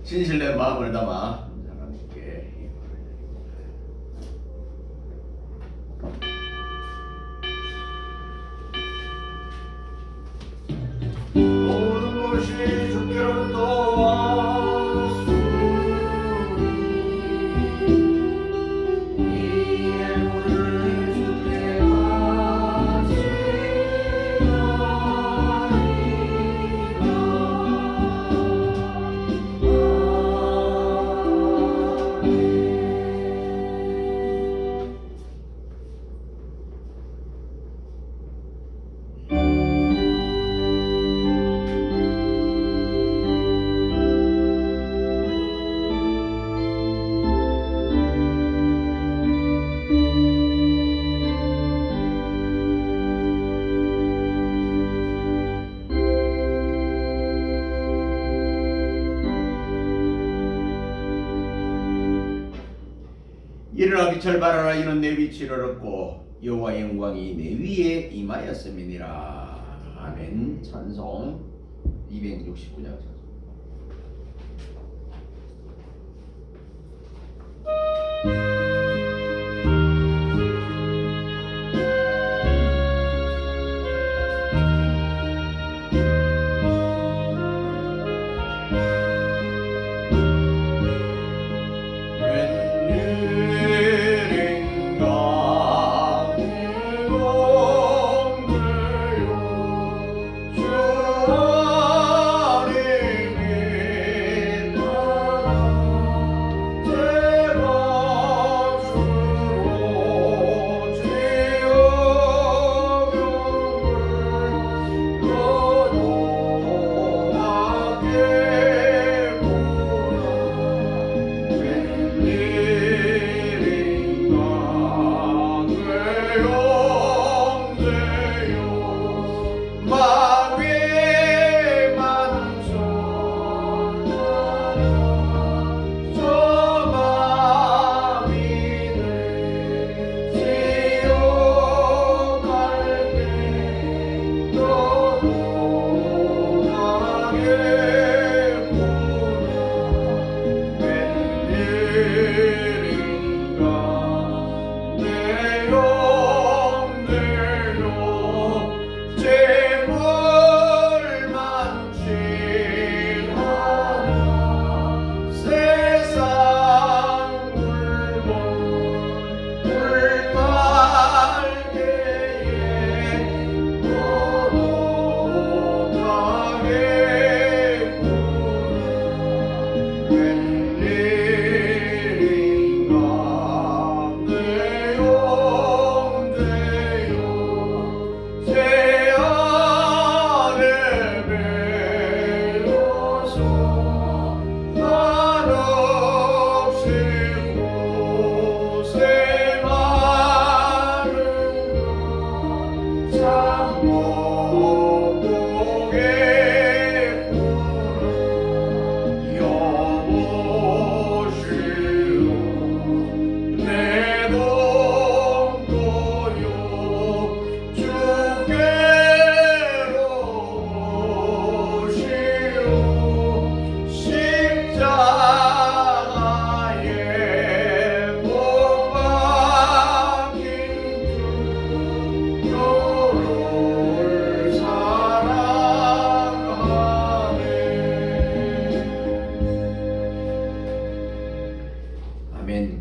진실된 마음을 담아 하나님께 모든 것이 주께로부터 왔으니 이 예물을 주께 일어나기 절발하라. 이는 내 위치를 얻고 여호와의 영광이 내 위에 임하였음이니라. 아멘. 찬송 269장 찬송.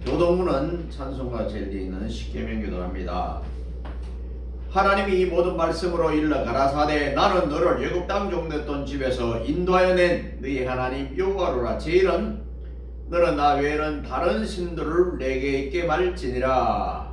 교동문은 찬송가 제일 되어 있는 십계명 기도합니다. 하나님이 이 모든 말씀으로 일러 가라사대 나는 너를 애굽 땅 종됐던 집에서 인도하여 낸 너희 하나님 여호와로라. 제일은 너는 나 외에는 다른 신들을 내게 있게 말지니라.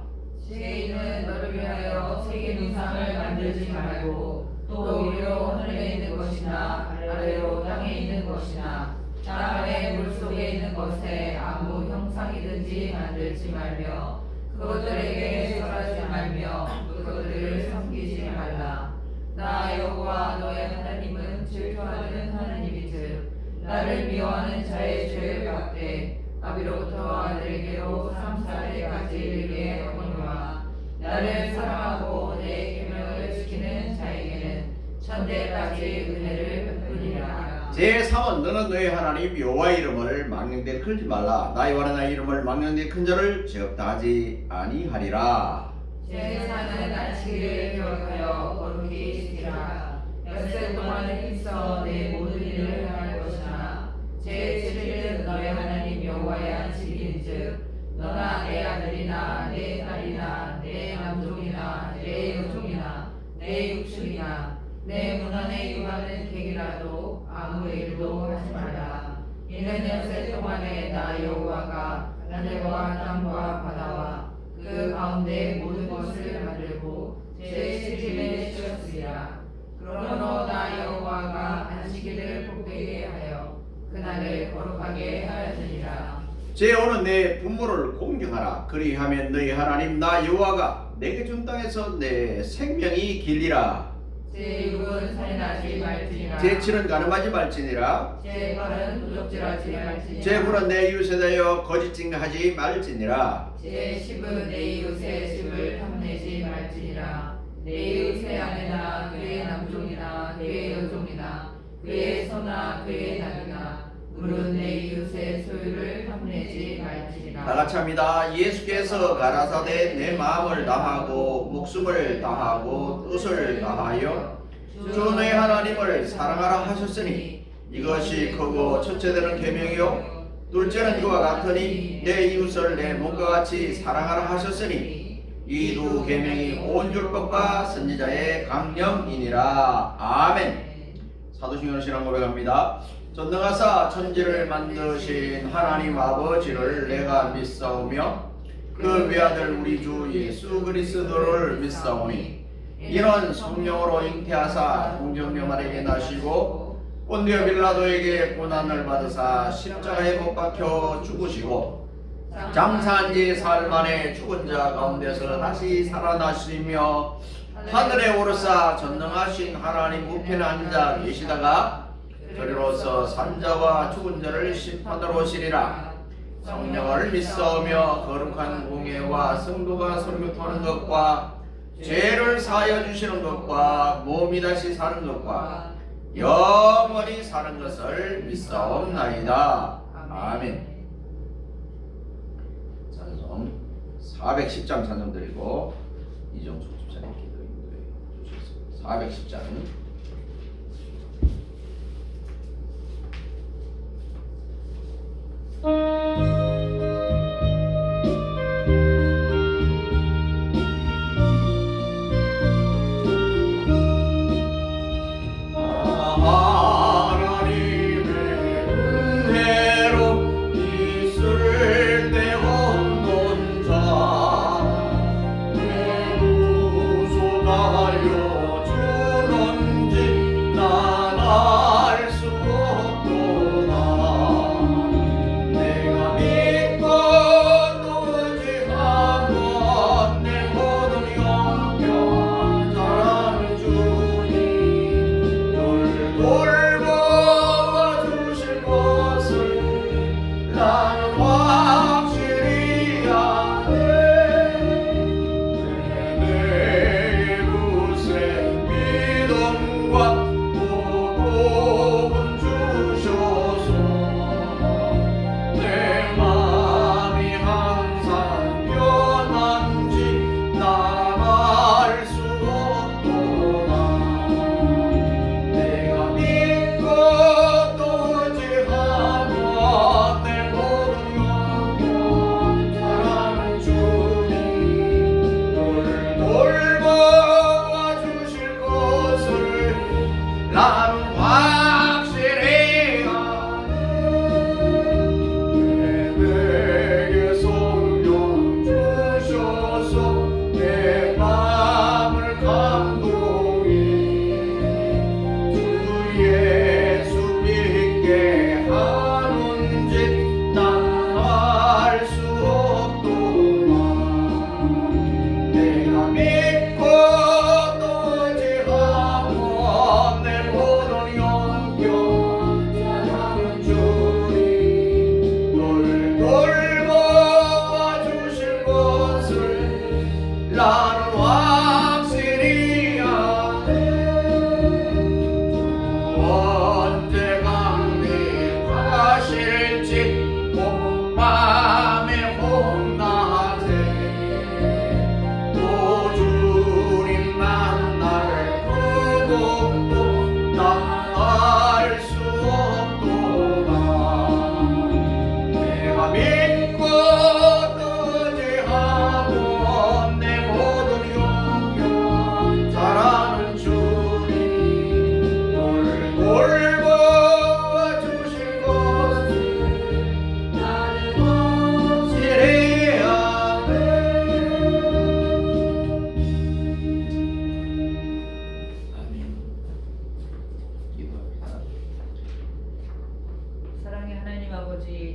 제일은 너를 위하여 세계 우상을 만들지 말고 또 위로 하늘에 있는 것이나 아래로 땅에 있는 것이나 땅 아래 물속에 있는 것에 아무 형상이든지 만들지 말며 그것들에게 절하지 말며 그것들을 섬기지 말라. 나 여호와 너의 하나님은 질투하는 하나님이즉 나를 미워하는 자의 죄를 갚되 아비로부터 아들에게로 3,4대까지 이르게 하거니와 나를 사랑하고 내 계명을 지키는 자에게는 천대까지 은혜를 베푸리라. 제3은 너는 너희 하나님 여호와의 이름을 망령되이 끌지 말라. 나의 나의 이름을 망령되이 큰 자를 죄없다 하지 아니하리라. 제4는 안식일을 기억하여 거룩히 지키라. 엿새 동안을 힘써 내 모든 일을 행할 것이나 제7일은 너의 하나님 여호와의 안식일인즉 너나 내 아들이나 내 딸이나 내 남종이나 내 여종이나 내 육축이나 내 문안에 유하는 객이라도 아무 일도 하지 말라. 이는 엿새 동안에 나 여호와가 하늘과 땅과 바다와 그 가운데 모든 것을 만들고 제7일에 쉬었으리라. 그러므로 나 여호와가 안식일을 복되게 하여 그날을 거룩하게 하였느니라. 제5는 내 부모를 공경하라. 그리하면 너희 하나님 나 여호와가 내게 준 땅에서 내 생명이 길리라. 제6은 살인하지 말지니라. 제7은 가늠하지 말지니라. 제8은 도적질하지 말지니라. 제9는 내 이웃에 대하여 거짓 증거하지 말지니라. 제10은 내 이웃의 집을 탐내지 말지니라. 내 이웃의 아내나 그의 남종이나 그의 여종이나 그의 소나 그의 낙이나 물은 내 이웃의 소유를 탐내지 말지니라. 다 같이 합니다. 예수께서 가라사대 내 마음을 다하고 목숨을 다하고 뜻을 다하여 주 너의 하나님을 사랑하라 하셨으니 이것이 크고 첫째 되는 계명이요 둘째는 이와 같으니 내 이웃을 내 몸과 같이 사랑하라 하셨으니 이 두 계명이 온 율법과 선지자의 강령이니라. 아멘. 사도신경 신앙 고백합니다. 전능하사 천지를 만드신 하나님 아버지를 내가 믿사오며 그 외아들 우리 주 예수 그리스도를 믿사오니 이는 성령으로 잉태하사 동정녀마리에게 나시고 본디오 빌라도에게 고난을 받으사 십자가에 못 박혀 죽으시고 장사한 지 사흘 만에 죽은 자 가운데서 다시 살아나시며 하늘에 오르사 전능하신 하나님 우편에 앉아 계시다가 저리로서 산자와 죽은 자를 심판하러 오시리라. 성령을 믿사오며 거룩한 공예와 성도가 설교하는 것과 죄를 사하여 주시는 것과 몸이 다시 사는 것과 영원히 사는 것을 믿사옵나이다. 아멘. 찬송 410장 찬송 드리고 이정수 집사님 기도 인도해 주셨습니다. 410장 주는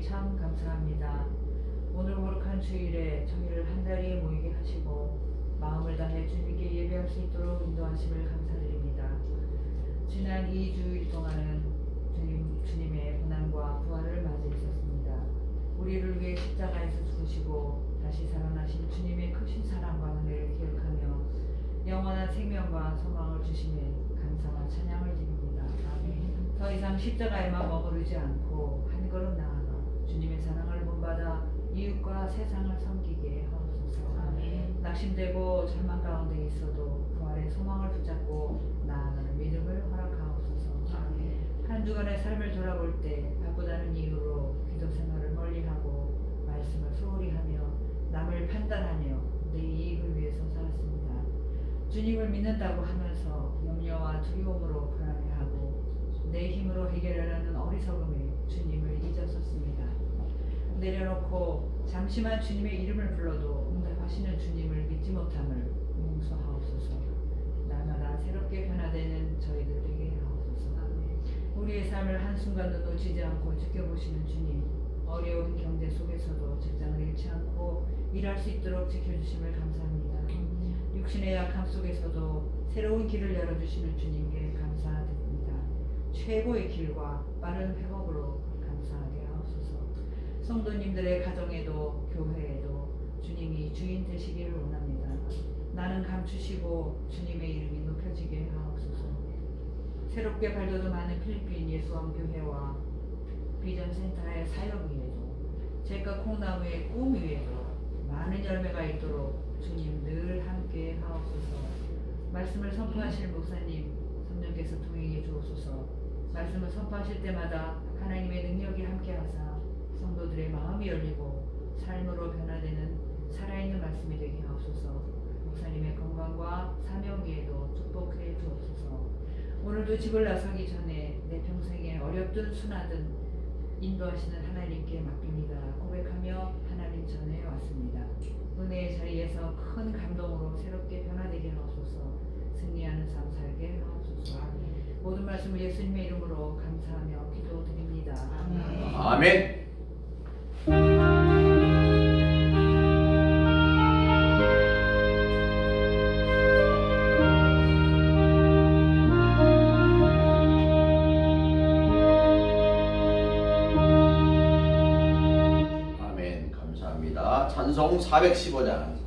참 감사합니다. 오늘 거룩한 주일에 저희를 한 자리에 모이게 하시고 마음을 다해 주님께 예배할 수 있도록 인도하심을 감사드립니다. 지난 2주일 동안은 주님의 고난과 부활을 맞이했었습니다. 우리를 위해 십자가에서 죽으시고 다시 살아나신 주님의 크신 사랑과 은혜를 기억하며 영원한 생명과 소망을 주심에 감사와 찬양을 드립니다. 아멘. 더 이상 십자가에만 머무르지 않고 한 걸음 나아가 주님의 사랑을 본받아 이웃과 세상을 섬기게 하옵소서. 아멘. 낙심되고 절망 가운데 있어도 부활의 소망을 붙잡고 나아가는 믿음을 허락하옵소서. 아멘. 한 주간의 삶을 돌아볼 때 바쁘다는 이유로 기도 생활을 멀리하고 말씀을 소홀히 하며 남을 판단하며 내 이익을 위해서 살았습니다. 주님을 믿는다고 하면서 염려와 두려움으로 불안해하고 내 힘으로 해결하려는 어리석음에 주님을 잊었었습니다. 내려놓고 잠시만 주님의 이름을 불러도 응답하시는 주님을 믿지 못함을 용서하옵소서. 날마다 새롭게 변화되는 저희들 되게 하옵소서. 우리의 삶을 한순간도 놓치지 않고 지켜보시는 주님, 어려운 경제 속에서도 직장을 잃지 않고 일할 수 있도록 지켜주심을 감사합니다. 육신의 약함 속에서도 새로운 길을 열어주시는 주님께 감사드립니다. 최고의 길과 빠른 회복으로 감사하게 하옵소서. 성도님들의 가정에도 교회에도 주님이 주인 되시기를 원합니다. 나는 감추시고 주님의 이름이 높여지게 하옵소서. 새롭게 발돋움하는 필리핀 예수왕교회와 비전센터의 사역 위에도 제과 콩나무의 꿈 위에도 많은 열매가 있도록 주님 늘 함께 하옵소서. 말씀을 선포하실 목사님, 성령께서 동행해 주옵소서. 말씀을 선포하실 때마다 하나님의 능력이 함께하사 성도들의 마음이 열리고 삶으로 변화되는 살아있는 말씀이 되게 하옵소서. 목사님의 건강과 사명 위에도 축복해 주옵소서. 오늘도 집을 나서기 전에 내 평생에 어렵든 순하든 인도하시는 하나님께 맡깁니다 고백하며 하나님 전에 왔습니다. 은혜의 자리에서 큰 감동으로 새롭게 변화되게 하옵소서. 승리하는 삶 살게 하옵소서. 모든 말씀을 예수님의 이름으로 감사하며 기도드립니다. 아멘. 아멘. 감사합니다. 찬송 415장.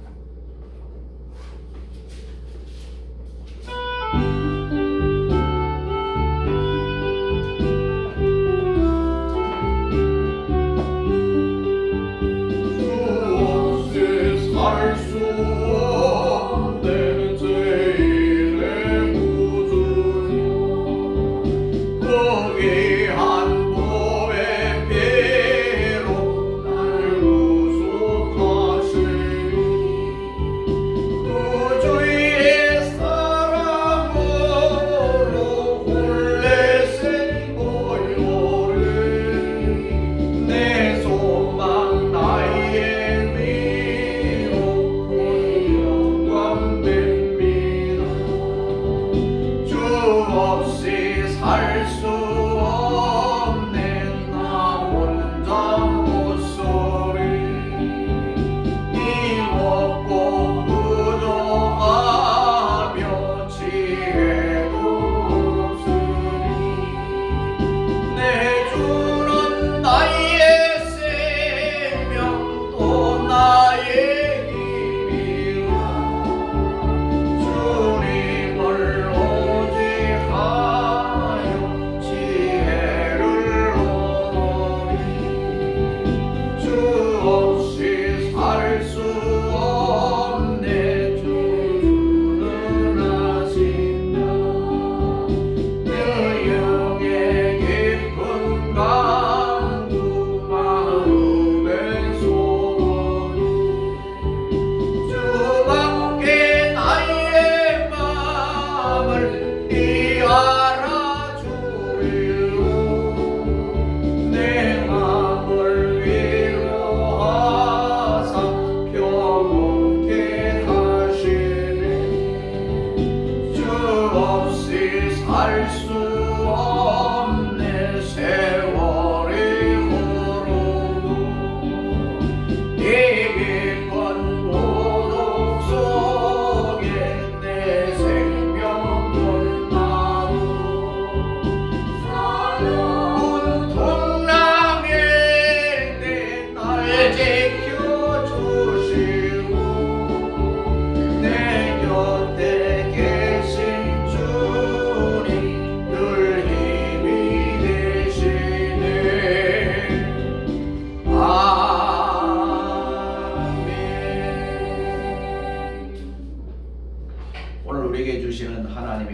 주님을 오직 하여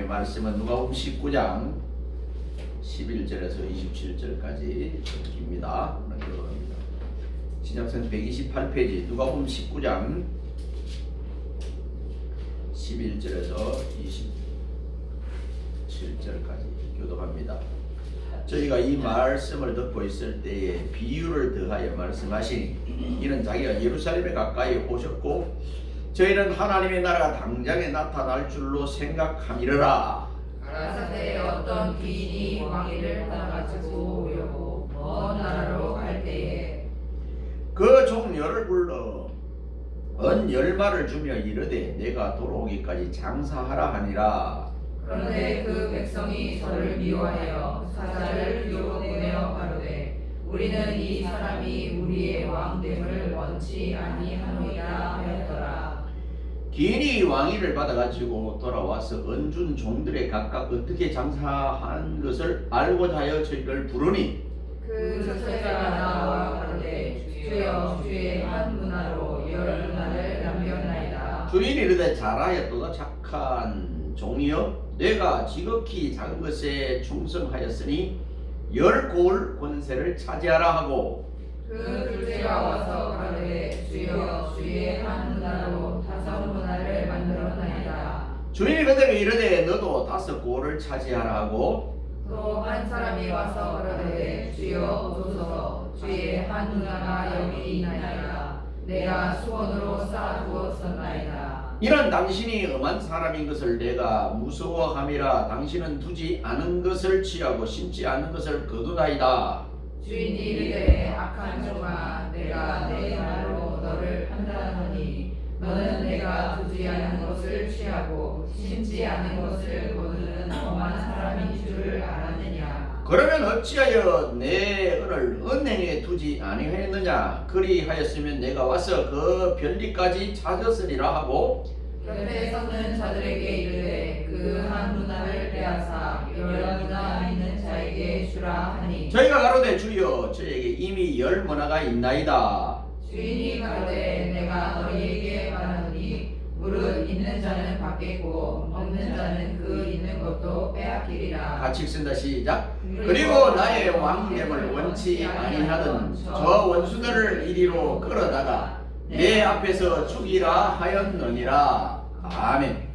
말씀은 누가복음 19장 11절에서 27절까지 읽힙니다. 시작선 128페이지 누가복음 19장 11절에서 27절까지 교독합니다. 저희가 이 말씀을 듣고 있을 때에 비유를 더하여 말씀하시니 이는 자기가 예루살렘에 가까이 오셨고 저희는 하나님의 나라가 당장에 나타날 줄로 생각함이러라. 가라사대 어떤 귀인이 왕위를 받아가지고 오려고 먼 나라로 갈 때에 그 종녀를 불러 은 10마를 주며 이르되 내가 돌아오기까지 장사하라 하니라. 그런데 그 백성이 저를 미워하여 사자를 뒤로 보내어 가로되 우리는 이 사람이 우리의 왕됨을 원치 아니하노이다 하였더라. 기인이 왕위를 받아가지고 돌아와서 은준 종들의 각각 어떻게 장사한 것을 알고자 하여 저희를 부르니 그 저자가 나와 가로되 주여 주의 한 문화로 10문화를 남겼나이다. 주인이 이르되 잘하였도다 착한 종이여 내가 지극히 작은 것에 충성하였으니 10고을 권세를 차지하라 하고 그 둘째가 와서 가로되 주여 주의 한 문화로 5문화를 만들었나이다. 주인이 그대로 이르되 너도 5고을을 차지하라 하고 또 한 사람이 와서 가로되 주여 오소서 주의 한 문화가 여기 있나이다. 내가 수원으로 쌓아두었었나이다. 이는 당신이 엄한 사람인 것을 내가 무서워함이라. 당신은 두지 않은 것을 취하고 심지 않은 것을 거두나이다. 주인이 이르되 악한 종아 내가 내 말로 너를 판단하노니 너는 내가 두지 않은 것을 취하고 심지 않은 것을 거두는 엄한 사람인 줄을 알았느냐. 그러면 어찌하여 내 은을 은행에 두지 아니하였느냐. 그리하였으면 내가 와서 그 별리까지 찾았으리라 하고 곁에 서는 자들에게 이르되 그 한 문화를 빼앗아 10문화 있는 자에게 주라 하니 저희가 가로되 주여 저에게 이미 10문화가 있나이다. 주인이 가로되 내가 너희에게 말하노니 무릇 있는 자는 받겠고 없는 자는 그 있는 것도 빼앗기리라. 같이 읽습니다. 시작. 그리고 나의 왕됨을 원치 아니하던 저 원수들을 이리로 끌어다가 내 앞에서 죽이라 하였느니라. 아멘.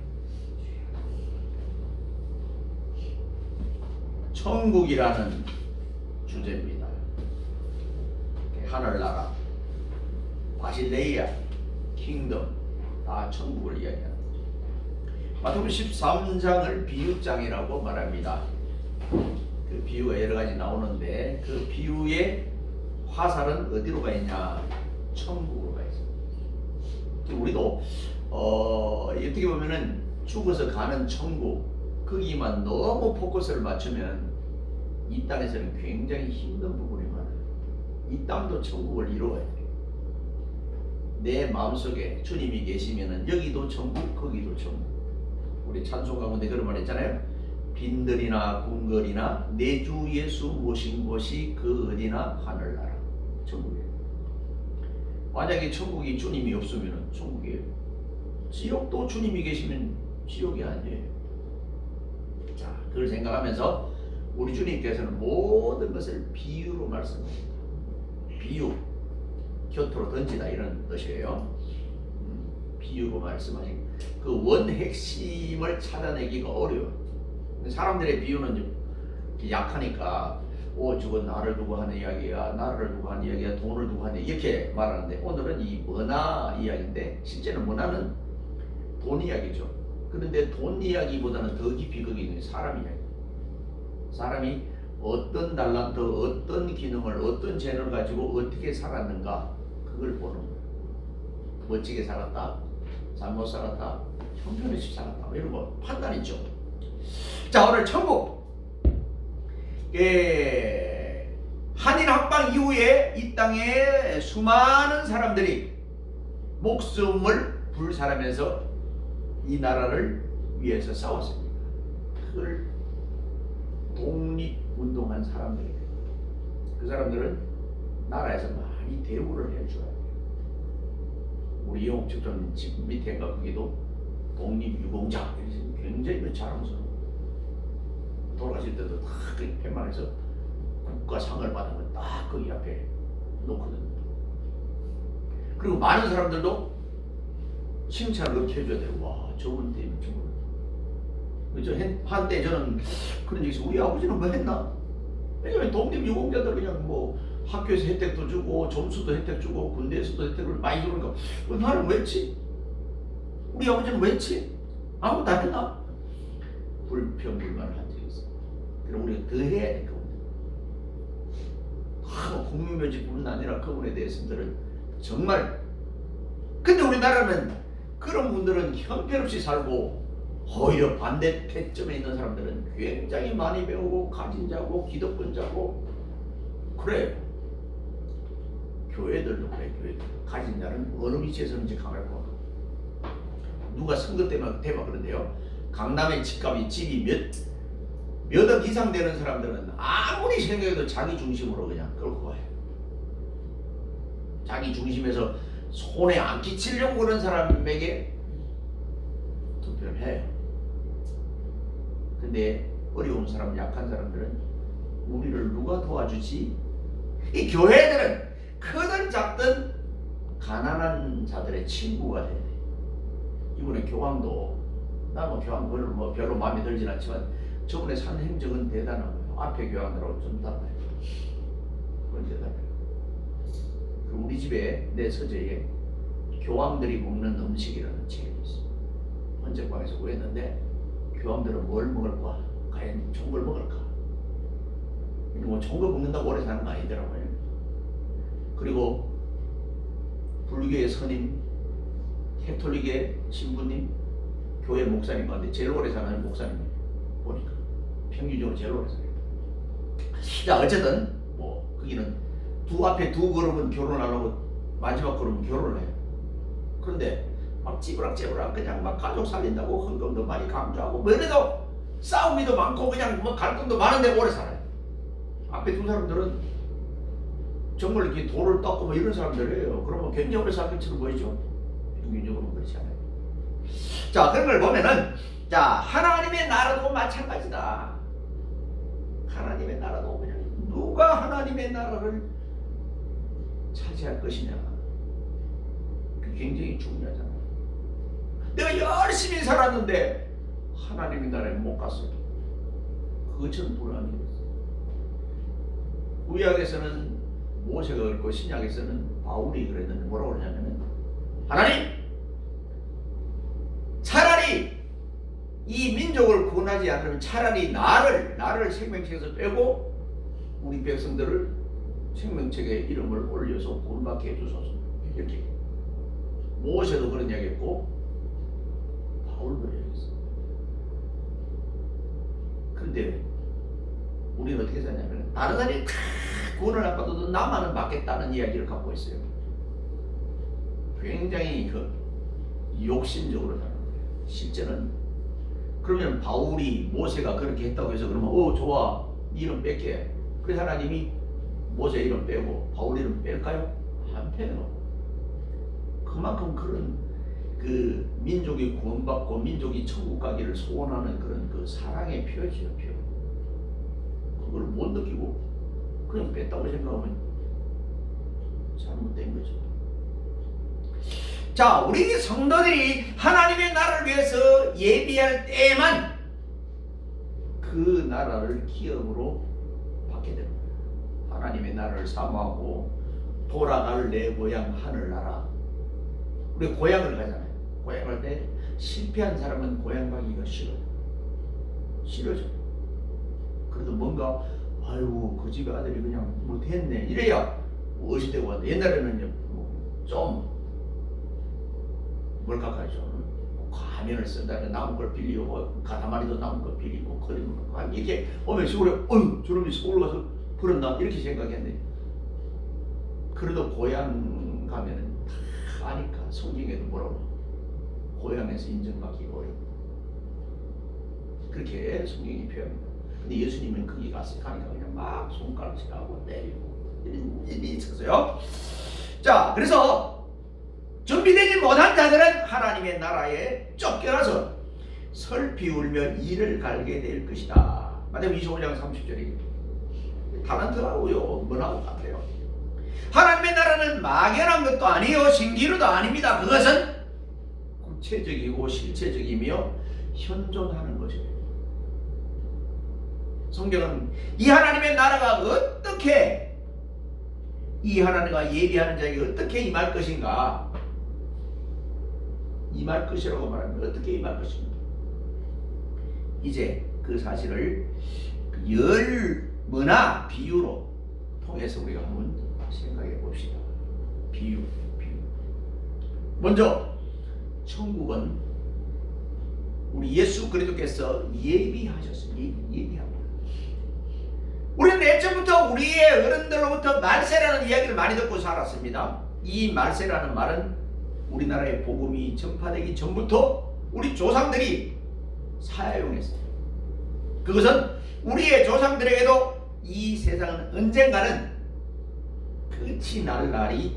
천국이라는 주제입니다. 하늘나라, 바실레이아, 킹덤, 다 천국을 이야기합니다. 마태복음 13장을 비유장이라고 말합니다. 그 비유가 여러 가지 나오는데 그 비유의 화살은 어디로 가 있냐? 천국으로 가 있습니다. 우리도 어떻게 보면은 죽어서 가는 천국 거기만 너무 포커스를 맞추면 이 땅에서는 굉장히 힘든 부분이 많아요. 이 땅도 천국을 이루어야 돼요. 내 마음속에 주님이 계시면은 여기도 천국 거기도 천국. 우리 찬송 가운데 그런 말 했잖아요. 빈들이나 궁궐이나 내 주 예수 모신 곳이 그 어디나 하늘나라 천국이에요. 만약에 천국이 주님이 없으면 천국이에요. 지옥도 주님이 계시면 지옥이 아니에요. 자, 그걸 생각하면서 우리 주님께서는 모든 것을 비유로 말씀합니다. 비유, 곁으로 던지다 이런 뜻이에요. 비유로 말씀하신 그 원 핵심을 찾아내기가 어려워요. 사람들의 비유는 좀 약하니까 저건 나를 두고 하는 이야기야, 나를 두고 하는 이야기야, 돈을 두고 하는 이렇게 말하는데 오늘은 이 문화 이야기인데 실제는 문화는 돈 이야기죠. 그런데 돈 이야기보다는 더 깊이 거기 있는 사람 이야기. 사람이 어떤 달란트, 어떤 기능을, 어떤 재능을 가지고 어떻게 살았는가 그걸 보는 거예요. 멋지게 살았다, 잘못 살았다, 형편없이 살았다 이런 거 판단 있죠. 자, 오늘 천국 한일 합방 이후에 이 땅에 수많은 사람들이 목숨을 불살하면서 이 나라를 위해서 싸웠습니다. 그걸 독립운동한 사람들이에요. 그 사람들은 나라에서 많이 대우를 해줘야 돼요. 우리 영국집전 집 밑에가 거기도 독립유공자 굉장히 자랑스러워. 돌아가실 때도 딱그 팻말에서 국가상을 받은 건 딱 거기 앞에 놓거든요. 그리고 많은 사람들도 칭찬을 그렇게 해줘야 돼요. 와, 저분 때문에 저분. 한때 저는 그런 얘기 있어요. 우리 아버지는 뭐 했나? 왜냐면 독립유공자들 그냥 뭐 학교에서 혜택도 주고 점수도 혜택 주고 군대에서도 혜택을 많이 주니까 나는 왜 했지? 우리 아버지는 왜 했지? 아무것도 안 했나? 불평불만을 한 적이 있어요. 그럼 우리가 더 해야 될 겁니다. 국민묘지뿐 아니라 그분에 대해서들은 정말, 근데 우리나라는 그런 분들은 형편없이 살고 오히려 반대 패점에 있는 사람들은 굉장히 많이 배우고 가진 자고 기득권자고 그래. 교회들도 그래. 교회들 가진 자는 어느 위치에서는지 강할 거야. 누가 선거 때만 그런데요. 강남의 집이 몇 억 이상 되는 사람들은 아무리 생각해도 자기 중심으로 그냥 끌고 가요. 자기 중심에서 손에 안 끼치려고 그런 사람에게 투표를 해요. 근데 어려운 사람, 약한 사람들은 우리를 누가 도와주지? 이 교회들은 크든 작든 가난한 자들의 친구가 돼야 돼. 이번에 교황도 나는 교황 별로 마음에 들진 않지만 저번에 산 행적은 대단한 거예요. 앞에 교황들하고 좀 달라요. 그건 대단해요. 우리 집에 내 서재에 교황들이 먹는 음식이라는 책이 있어요. 헌책방에서 구했는데 교황들은 뭘 먹을까? 과연 좋은 걸 먹을까? 뭐 좋은 거 먹는다고 오래 사는 거 아니더라고요. 그리고 불교의 스님, 캐톨릭의 신부님, 교회 목사님 가운데 제일 오래 사는 목사님 보니까 평균적으로 제일 오래 살아요. 자, 어쨌든 뭐 거기는 앞에 두 걸음은 결혼하려고 마지막 걸음은 결혼을 해요. 그런데 막 찌부락찌부락 그냥 막 가족 살린다고 헌금도 많이 강조하고 뭐 이래도 싸움이도 많고 그냥 뭐 갈등도 많은데 오래 살아요. 앞에 두 사람들은 정말 이렇게 돌을 닦고 뭐 이런 사람들이에요. 그러면 굉장히 오래 살 것처럼 보이죠? 평균적으로 그렇지 않아요. 자, 그런 걸 보면은 자, 하나님의 나라도 마찬가지다. 하나님의 나라도 그냥 누가 하나님의 나라를 차지할 것이냐, 그게 굉장히 중요하잖아요. 내가 열심히 살았는데 하나님의 나라에 못 갔어요. 그것처럼 불안이 됐어요. 구약에서는 모세가 그랬고 신약에서는 바울이 그랬는데 뭐라고 그러냐면은 하나님, 차라리 이 민족을 구원하지 않으면 차라리 나를 생명책에서 빼고 우리 백성들을 생명책에 이름을 올려서 구원받게 해주소서. 이렇게 모세도 그런 이야기했고 바울도 이야기했어. 그런데 우리는 어떻게 사냐면 다른 사람이 다 구원을 안 받아도 나만은 받겠다는 이야기를 갖고 있어요. 굉장히 욕심적으로 사는 거예요. 실제는 그러면 바울이 모세가 그렇게 했다고 해서 그러면 좋아, 네 이름 뺄게. 그래서 하나님이 모세 이름 빼고 바울 이름 뺄까요? 안 빼요. 그만큼 그런 그 민족이 구원받고 민족이 천국 가기를 소원하는 그런 그 사랑의 표지요, 표. 그걸 못 느끼고 그냥 뺐다고 생각하면 잘못된 거죠. 자, 우리 성도들이 하나님의 나라를 위해서 예비할 때에만 그 나라를 기업으로 받게 됩니다. 하나님의 나라를 사모하고 돌아갈 내 고향 하늘나라. 우리 고향을 가잖아요. 고향 갈 때 실패한 사람은 고향 가기가 싫어져. 그래도 뭔가 아이고 그 집의 아들이 그냥 못했네 이래야 의심되고 왔는데 옛날에는 좀 뭘까가죠. 가면을 쓴다는 남은 걸 빌리고 가다마리도 남은 걸 빌리고 그림 이렇게 오면 시골에 저놈이 서울 가서 그런다 이렇게 생각했는데 그래도 고향 가면은 다 아니까 성경에도 뭐라고 고향에서 인정받기가 어렵다 그렇게 성경이 표현합니다. 근데 예수님은 거기 가니까 그냥 막 손가락질하고 때리고 이런 일이 있었어요. 자, 그래서 준비되지 못한 자들은 하나님의 나라에 쫓겨나서 슬피 울며 이를 갈게 될 것이다. 마태복음 25장 30절이 달란트하고요 뭐하고 같아요. 하나님의 나라는 막연한 것도 아니요 신기루도 아닙니다. 그것은 구체적이고 실체적이며 현존하는 것이에요. 성경은 이 하나님의 나라가 어떻게 이 하나님과 예비하는 자에게 어떻게 임할 것인가, 임할 것이라고 말합니다. 어떻게 임할 것인가. 이제 그 사실을 열문화 비유로 통해서 우리가 한번 생각해 봅시다. 비유. 먼저 천국은 우리 예수 그리스도께서 예비하셨어요. 예비하고. 우리는 예전부터 우리의 어른들로부터 말세라는 이야기를 많이 듣고 살았습니다. 이 말세라는 말은 우리나라의 복음이 전파되기 전부터 우리 조상들이 사용했어요. 그것은 우리의 조상들에게도 이 세상은 언젠가는 끝이 날 날이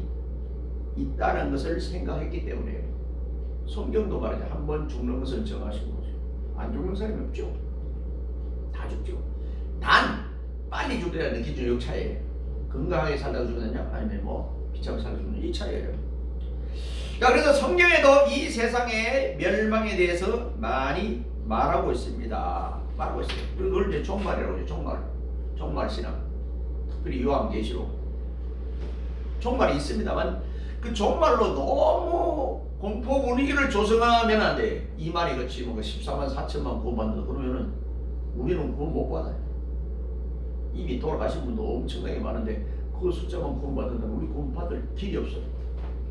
있다는 것을 생각했기 때문에요. 성경도 말이죠. 한 번 죽는 것은 정하신 거죠. 안 죽는 사람이 없죠. 다 죽죠. 단 빨리 죽으라는 기준의 차이예요. 건강하게 살다가 죽느냐 아니면 뭐 비참하게 살다가 죽느냐 이 차이예요. 자, 그래서 성경에도 이 세상의 멸망에 대해서 많이 말하고 있습니다. 말하고 있어요. 그걸 이제 종말이라고 하죠. 종말 신앙. 특별히 요한계시록. 종말이 있습니다만 그 종말로 너무 공포 분위기를 조성하면 안 돼. 이 말이 그렇지 뭐 14만 4천만 구원받는다 그러면은 우리는 구원 못 받아요. 이미 돌아가신 분도 엄청나게 많은데 그 숫자만 구원받는다면 우리 구원 받을 길이 없어요.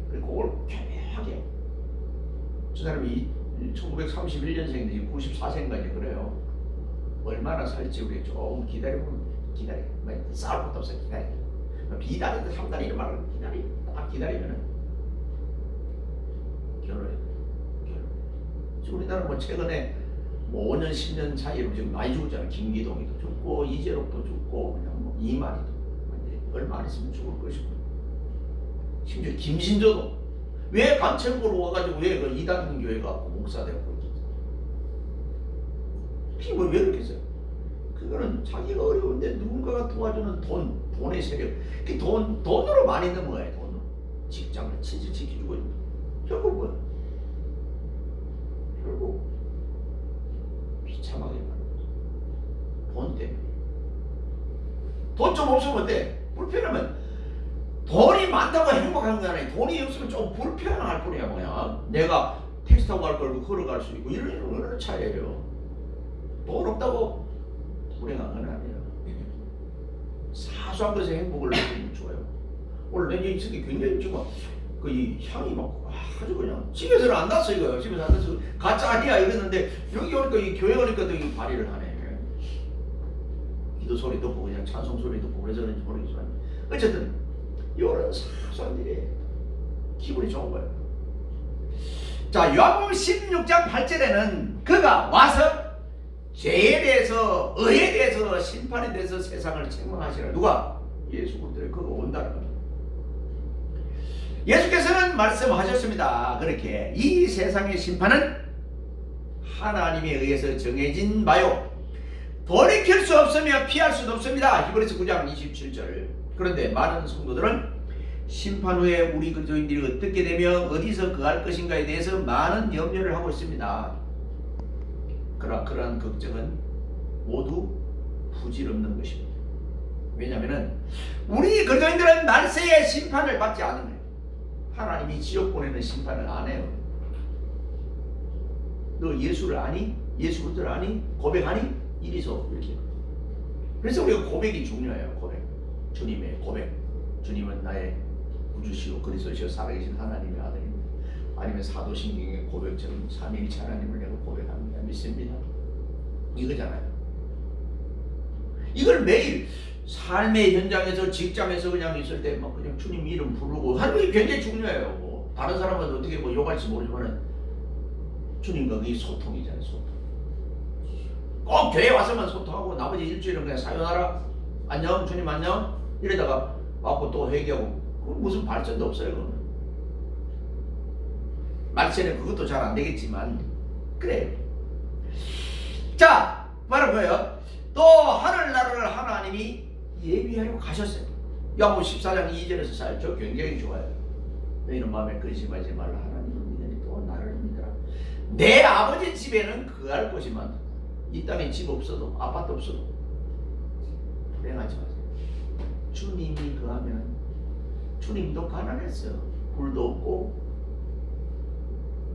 그래서 그걸 교묘하게 저 사람이 1931년생인데 94세인가 그래요. 얼마나 살지 우리 조금 기다리면 싸울 것도 없어요. 기다리는 3달 이런 말을 딱 기다리면은 결혼해요. 우리나라 뭐 최근에 뭐 5년 10년 사이로 지금 많이 죽었잖아요. 김기동이도 죽고 이재록도 죽고 그냥 뭐 이만희도 얼마 안 있으면 죽을 것이고 심지어 김신조도 왜 간첩으로 와가지고 왜 그 이단 교회 가고 목사되고 피부 왜 그렇게 했어요? 그거는 자기가 어려운데 누군가가 도와주는 돈의 세력. 그 돈으로 많이 넘어가요. 돈으로. 직장을 지켜주고 결국 뭐야? 결국 비참하게 돈 때문에. 돈 좀 없으면 어때? 불편하면 돈이 많다고 행복한 게 아니라 돈이 없으면 좀 불편할 뿐이야. 뭐야? 내가 택시 타고 갈 걸 걸어갈 수 있고 이런 차이예요. 돈 없다고 불행한 건 아니에요. 사소한 것에 행복을 느끼면 좋아요. 오늘 내 인생이 굉장히 지금 그 향이 막 아주 그냥 집에서는 안 났어 이거요. 집에서 안 났어. 가짜 아니야 이랬는데 여기 오니까 이 교회 오니까 되게 발휘를 하네. 기도 소리 듣고 그냥 찬송 소리 듣고 그래서 그런지 모르겠지만 어쨌든 이런 사소한 일에 기분이 좋은 거예요. 자, 요한복음 16장 8절에는 그가 와서 죄에 대해서 의에 대해서 심판에 대해서 세상을 책망하시라. 누가? 예수 그리스도. 그가 온다는 겁니다. 예수께서는 말씀하셨습니다. 그렇게 이 세상의 심판은 하나님에 의해서 정해진 바요 돌이킬 수 없으며 피할 수도 없습니다. 히브리서 9장 27절. 그런데 많은 성도들은 심판 후에 우리 그리스도인들이 어떻게 되며 어디서 거할 것인가에 대해서 많은 염려를 하고 있습니다. 그러한 걱정은 모두 부질없는 것입니다. 왜냐하면 우리 그리스도인들은 말세의 심판을 받지 않은 거예요. 하나님이 지옥 보내는 심판을 안 해요. 너 예수를 아니? 예수 그리스도를 아니? 고백하니? 이리서 이렇게. 그래서 우리가 고백이 중요해요. 고백. 주님의 고백. 주님은 나의 구주시오 그리스도시오 살아계신 하나님의 아들입니다. 아니면 사도신경의 고백처럼 삼위일체 하나님을 내가 고백합니다. 믿습니다. 이거잖아요. 이걸 매일 삶의 현장에서 직장에서 그냥 있을 때 막 그냥 주님 이름 부르고 하는 게 굉장히 중요해요. 뭐 다른 사람은 어떻게 뭐 욕할지 모르지만은 주님과 그게 소통이잖아요. 소통. 꼭 교회 와서만 소통하고 나머지 일주일은 그냥 사요나라 안녕 주님 안녕 이러다가 와고 또 회개하고 그건 무슨 발전도 없어요. 그거는. 말세는 그것도 잘 안 되겠지만 그래. 자 바로 뭐예요? 또 하늘나라를 하나님이 예비하려고 가셨어요. 야고보 14장 2절에서 살죠. 굉장히 좋아요. 너희는 마음에 근심하지 말라. 하나님을 믿으니 또 나를 믿으라. 내 아버지 집에는 거할 곳이 많다. 이 땅에 집 없어도 아파트 없어도 불행하지 마세요. 주님이 거하면 주님도 가난했어요. 굴도 없고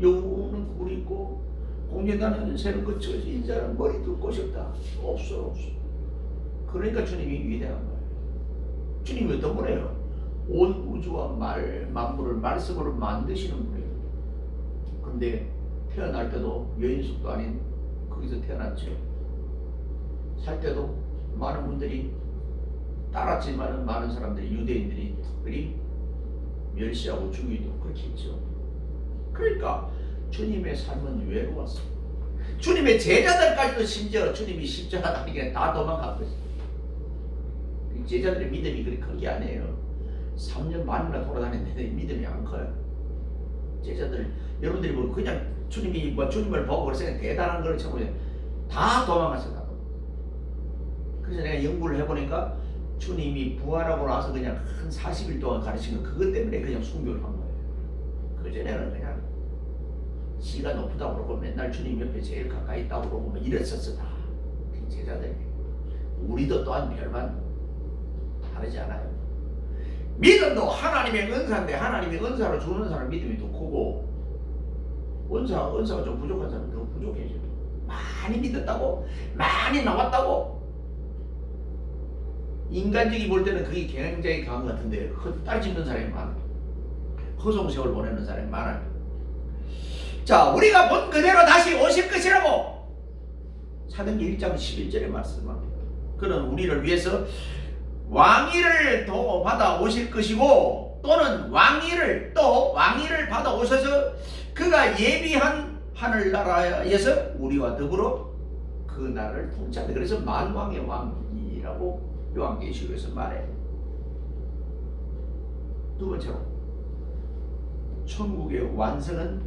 여우는 굴 있고 공중나는 새는 거쳐 인자는 머리 둘 곳이 없다. 없어. 그러니까 주님이 위대한 거예요. 주님이 어떤 분이에요? 온 우주와 만물을 말씀으로 만드시는 분이에요. 근데 태어날 때도 여인숙도 아닌 거기서 태어났죠. 살 때도 많은 분들이 따랐지만 많은 사람들이 유대인들이 특별히 멸시하고 죽이도 그렇게 했죠. 그러니까 주님의 삶은 외로웠어요. 주님의 제자들까지도 심지어 주님이 십자가 달리기에 다 도망가고 있어요. 제자들의 믿음이 그렇게 큰 게 아니에요. 3년 반이나 돌아다녔는데 믿음이 안 커요. 제자들 여러분들이 뭐 그냥 주님이 뭐 주님을 보고 그래서 대단한 걸 처음에 다 도망갔어요. 그래서 내가 연구를 해보니까 주님이 부활하고 나서 그냥 한 40일 동안 가르친 거 그것 때문에 그냥 순교를 한 거예요. 그전에는 그냥 시가 높다고 그러고 맨날 주님 옆에 제일 가까이 있다고 그러고 뭐 이랬었어 다. 제자들이. 우리도 또한 별반 다르지 않아요. 믿음도 하나님의 은사인데 하나님의 은사로 주는 사람 믿음이 더 크고 은사가 좀 부족한 사람은 더 부족해져요. 많이 믿었다고 많이 나왔다고 인간적이 볼 때는 그게 굉장히 강한 것 같은데 딸 짚는 사람이 많아요. 허송세월 보내는 사람이 많아요. 자, 우리가 본 그대로 다시 오실 것이라고 사도행전 1장 11절에 말씀합니다. 그는 우리를 위해서 왕위를 또 받아 오실 것이고 또는 왕위를 받아 오셔서 그가 예비한 하늘나라에서 우리와 더불어 그 나라를 통치한다. 그래서 만왕의 왕이라고 요한계시록에서 말해요. 두 번째로 천국의 완성은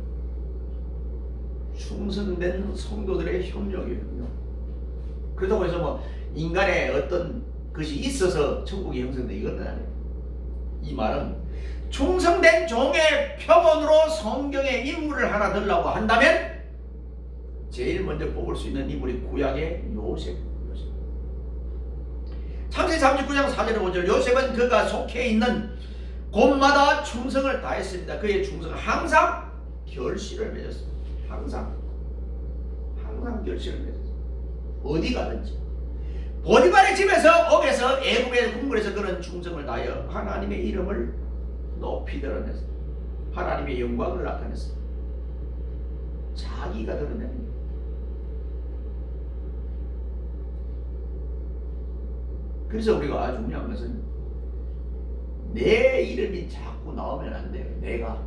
충성된 성도들의 협력이에요. 그렇다고 해서 뭐 인간의 어떤 것이 있어서 천국이 형성돼 이건 아니에요. 이 말은 충성된 종의 표본으로 성경의 인물을 하나 들라고 한다면 제일 먼저 뽑을 수 있는 인물이 구약의 요셉. 창세기 39장 4절에 5절 요셉은 그가 속해 있는 곳마다 충성을 다했습니다. 그의 충성은 항상 결실을 맺었습니다. 항상 결실을 맺었습니다. 어디 가든지 보디발의 집에서 옥에서 애굽의 궁궐에서 그런 충성을 다하여 하나님의 이름을 높이 드러냈습니다. 하나님의 영광을 나타냈습니다. 자기가 드러냅니다. 그래서 우리가 아주 중요한 것은 내 이름이 자꾸 나오면 안 돼요. 내가.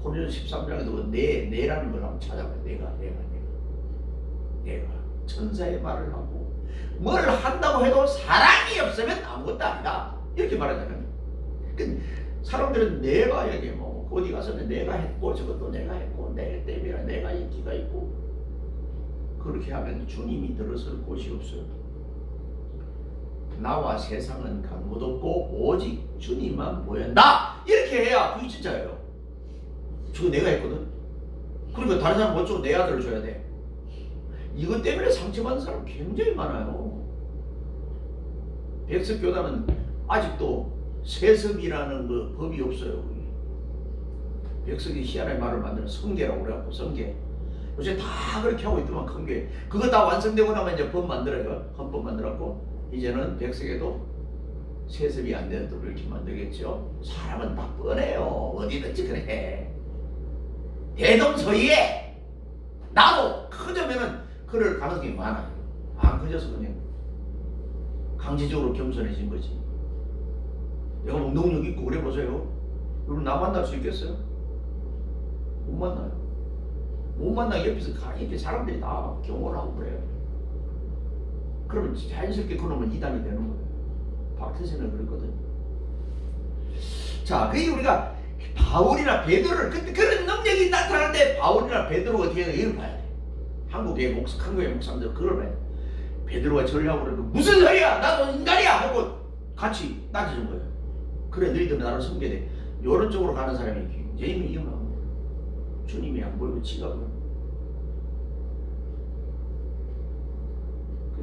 고린도서 13장에도 내라는 걸 한번 찾아봐요. 내가. 천사의 말을 하고 뭘 한다고 해도 사랑이 없으면 아무것도 아니다. 이렇게 말하잖아요. 사람들은 내가 얘기해. 뭐 어디 가서는 내가 했고 저것도 내가 했고 내 때문에 내가 인기가 있고 그렇게 하면 주님이 들어설 곳이 없어요. 나와 세상은 간 못 없고 오직 주님만 보인다. 이렇게 해야 그게 진짜예요. 저거 내가 했거든. 그러니까 다른 사람 못 주고 내 아들을 줘야 돼. 이것 때문에 상처받는 사람 굉장히 많아요. 백석교단은 아직도 세습이라는 그 법이 없어요. 백석이 희한한 말을 만드는 성계라고 그래갖고 성계. 요새 다 그렇게 하고 있더만 큰 게. 그거 다 완성되고 나면 이제 법 만들어요. 헌법 만들었고 이제는 백석에도 세습이 안 되도록 이렇게 만들겠죠. 사람은 다 뻔해요. 어디든지 그래. 대동소이에 나도 커져면은 그럴 가능성이 많아요. 안 커져서 그냥 강제적으로 겸손해진 거지. 내가 뭐 능력 있고 그래 보세요. 여러분 나 만날 수 있겠어요? 못 만나요. 못 만나게 옆에서 이렇게 사람들이 다 경호를 하고 그래요. 그러면 자연스럽게 그러면 이단이 되는 거예요. 박태세는 그랬거든요. 자, 그게 우리가 바울이나 베드로를 그런 능력이 나타날 때 바울이나 베드로가 어떻게 하나 이걸 봐야 돼. 한국의 목사님들 그걸 해. 베드로가 절하고 그러고 무슨 소리야? 나도 인간이야 하고 같이 따지는 거예요. 그래 너희들 나를 섬겨야 돼. 이런 쪽으로 가는 사람이 굉장히 위험한 거예요. 주님이 안 보이고 지가 보여.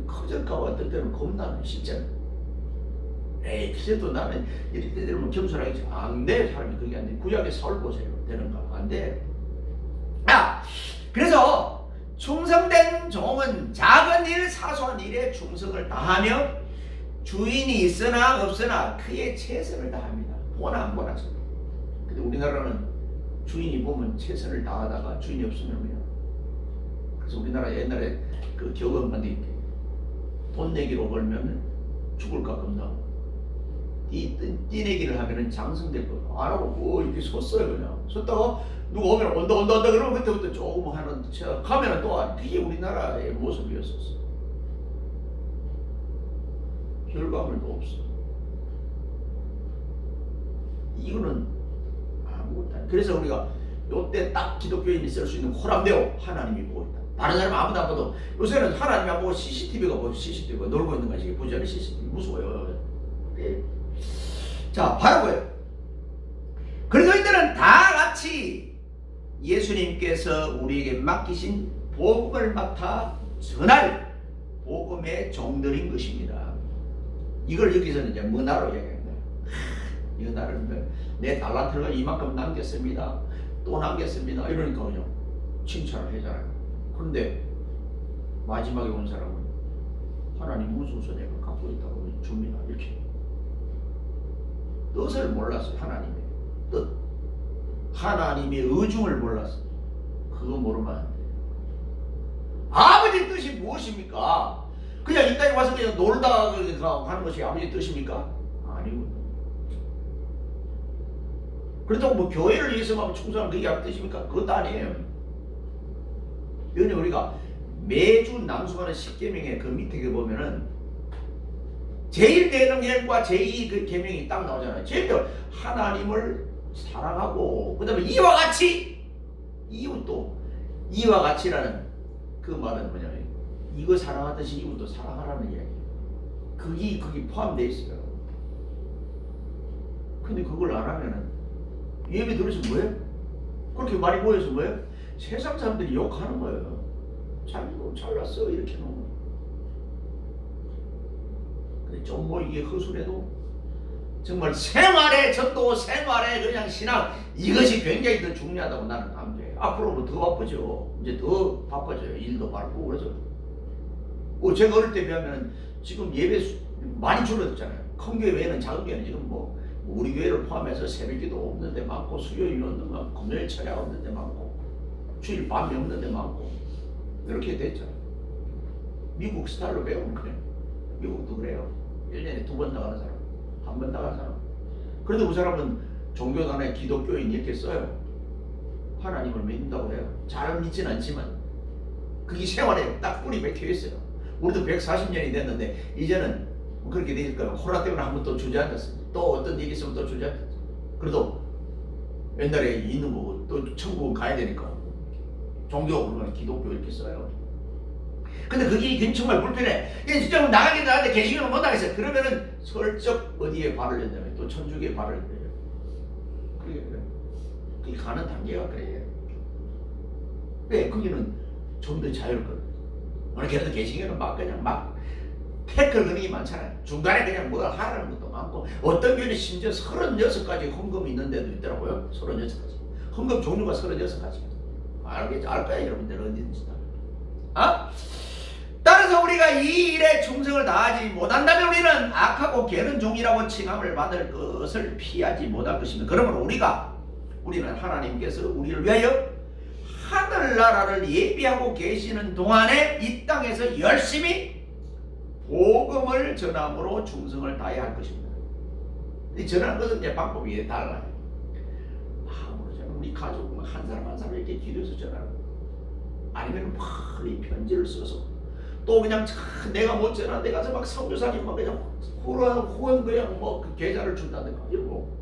커질까 봐 어떨 때는 겁나는 실제로. 에이 그래도 나는 이럴 때 되면 겸손하겠지. 안 돼. 사람이 그게 안 돼. 구약의 사울 보세요. 되는가? 안 돼. 그래서 충성된 종은 작은 일 사소한 일에 충성을 다하며 주인이 있으나 없으나 그의 최선을 다합니다. 보나 안 보나. 근데 우리나라는 주인이 보면 최선을 다하다가 주인이 없으면 그래서 우리나라 옛날에 그 경험반대 돈 내기로 걸면 죽을까 겁나. 띠내기를 하면은 장성될 거. 안 하고 이렇게 섰어요 그냥. 섰다가 누가 오면 온다 그러면 그때부터 조금 하는 척 하면은 또 그게 우리나라의 모습이었었어. 결과물도 없어. 이거는 아무것도 아니야. 그래서 우리가 요때 딱 기독교인이 쓸 수 있는 호람대오 하나님이 보고 있다. 다른 사람 아무도 안 봐도 요새는 하나님이 안 보고 CCTV가 보고 CCTV가 놀고 있는 거지. 보지 않는 CCTV 무서워요. 네. 자 바로 그거예요. 그래서 이들은 다 같이 예수님께서 우리에게 맡기신 복음을 맡아 전할 복음의 종들인 것입니다. 이걸 여기서는 이제 문화로 얘기합니다. 이 나를 내 달란트가 이만큼 남겼습니다. 또 남겼습니다. 이러니까 그냥 칭찬을 하잖아요. 그런데 마지막에 온 사람은 하나님 무슨 내가 갖고 있다고 줍니다. 이렇게 뜻을 몰랐어요. 하나님의 뜻, 하나님의 의중을 몰랐어요. 그거 모르면 안 돼요. 아버지 뜻이 무엇입니까? 그냥 이 땅에 와서 그냥 놀다 가는 것이 아버지 뜻입니까? 아니거든요. 그렇다고 뭐 교회를 위해서만 충성하는 그게 아버지 뜻입니까? 그것도 아니에요. 이거는 우리가 매주 낭송하는 십계명의 그 밑에 보면은 제1대명령과 제2 그 계명이 딱 나오잖아요. 제일 하나님을 사랑하고 그 다음에 이와 같이 이웃도 이와 같이라는 그 말은 뭐냐면 이거 사랑하듯이 이웃도 사랑하라는 이야기예요. 그게 포함되어 있어요. 근데 그걸 안 하면은 예배 들으서 뭐예요? 그렇게 많이 모여서 뭐예요? 세상 사람들이 욕하는 거예요. 자기도 잘났어 이렇게 놓으면. 근데 좀 뭐 이게 허술해도 정말 생활의 전도, 생활의 그냥 신앙 이것이 굉장히 더 중요하다고 나는 감정해요. 앞으로는 더 바쁘죠. 이제 더 바빠져요. 일도 바쁘고 그래서. 제가 어릴 때 비하면 지금 예배 많이 줄어들었잖아요. 큰 교회 외에는 작은 교회는 지금 뭐 우리 교회를 포함해서 새벽기도 없는 데 많고 수요일 없는 데 많고 금요일 철야 없는 데 많고 주일 밤이 없는 데 많고 이렇게 됐잖아요. 미국 스타일로 배우면 그래요. 미국도 그래요. 1년에 2번 나가는 사람, 1번 나가는 사람. 그래도 그 사람은 종교단의 기독교인 이렇게 써요. 하나님을 믿는다고 해요. 잘 믿진 않지만 그게 생활에 딱 뿌리 박혀 있어요. 우리도 140년이 됐는데 이제는 그렇게 되니까 코로나 때문에 한 번 또 주저앉았어요. 또 어떤 일이 있으면 또 주저앉았어요. 그래도 옛날에 있는 거고 또 천국은 가야 되니까 종교는 기독교 이렇게 써요. 근데 그게 정말 불편해. 진짜 나가긴 나가는데 개신교는 못 나가겠어요. 그러면은 설적 어디에 발을 냈냐면 또 천주교에 발을 내요. 그게 가는 단계가 그래요. 왜? 거기는 좀 더 자유롭거든. 그래도 개신교는 막 그냥 막 태클 거는 게 많잖아요. 중간에 그냥 뭘 하라는 것도 많고 어떤 교회는 심지어 36가지 헌금이 있는 데도 있더라고요. 36가지. 헌금 종류가 36가지. 알겠죠? 알 거야 여러분들 어디든지 다. 따라서 우리가 이 일에 충성을 다하지 못한다면 우리는 악하고 게으른 종이라고 칭함을 받을 것을 피하지 못할 것입니다. 그러므로 우리는 하나님께서 우리를 위하여 하늘나라를 예비하고 계시는 동안에 이 땅에서 열심히 복음을 전함으로 충성을 다해야 할 것입니다. 이 전하는 것은 이제 방법이 달라요. 우리 가족 한 사람 한 사람 이렇게 기도해서 전하는 거. 아니면 빨리 편지를 써서 또 그냥 내가 못 전하는데 가서 막 선교사님 막 그냥 후원 그냥 뭐 그 계좌를 준다든가 이러고.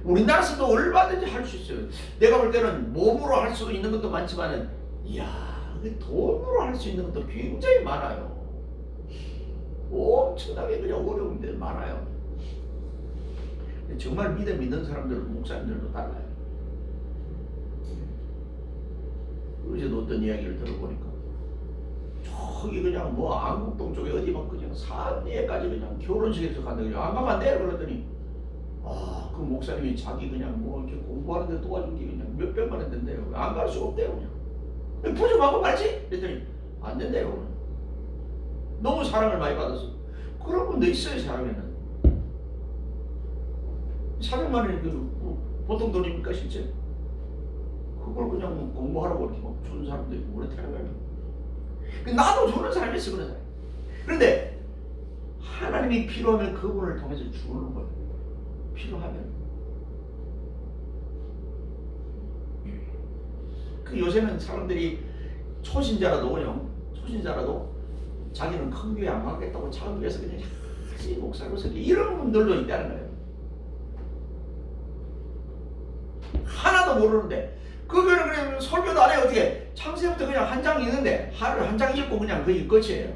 우리나라에서도 얼마든지 할 수 있어요. 내가 볼 때는 몸으로 할 수 있는 것도 많지만은 이야 그 돈으로 할 수 있는 것도 굉장히 많아요. 엄청나게 그냥 어려운 데 많아요. 정말 믿음 있는 사람들은 목사님들도 달라요. 어제도 어떤 이야기를 들어보니까 저기 그냥 뭐 안국동 쪽에 어디 막 그냥 산 위에까지 그냥 결혼식에서 간다 그냥 안 가면 안 돼 그러더니 그 목사님이 자기 그냥 뭐 이렇게 공부하는데 도와준 게 그냥 몇백만 원 된대요. 안 갈 수가 없대요 그냥. 부족하고 말지? 그랬더니 안 된대요. 그냥. 너무 사랑을 많이 받았어. 그러면 너 있어요 사랑에는. 400만 원이 보통 돈입니까 실제? 그걸 그냥 공부하라고 이렇게 막 주는 사람도 있고 그렇다는 거예요. 나도 주는 사람이 있어 그런 사람. 그런데 하나님이 필요하면 그분을 통해서 주는 거예요. 필요하면. 그 요새는 사람들이 초신자라도 자기는 큰 교회 안 가겠다고 작은 교회에서 그냥 목사로서 이런 분들도 있다는 거예요. 하나도 모르는데 그 교회는 그냥 설교도 안 해요. 어떻게 창세부터 그냥 한 장 있는데 하루 한 장 읽고 그냥 그게 끝이에요.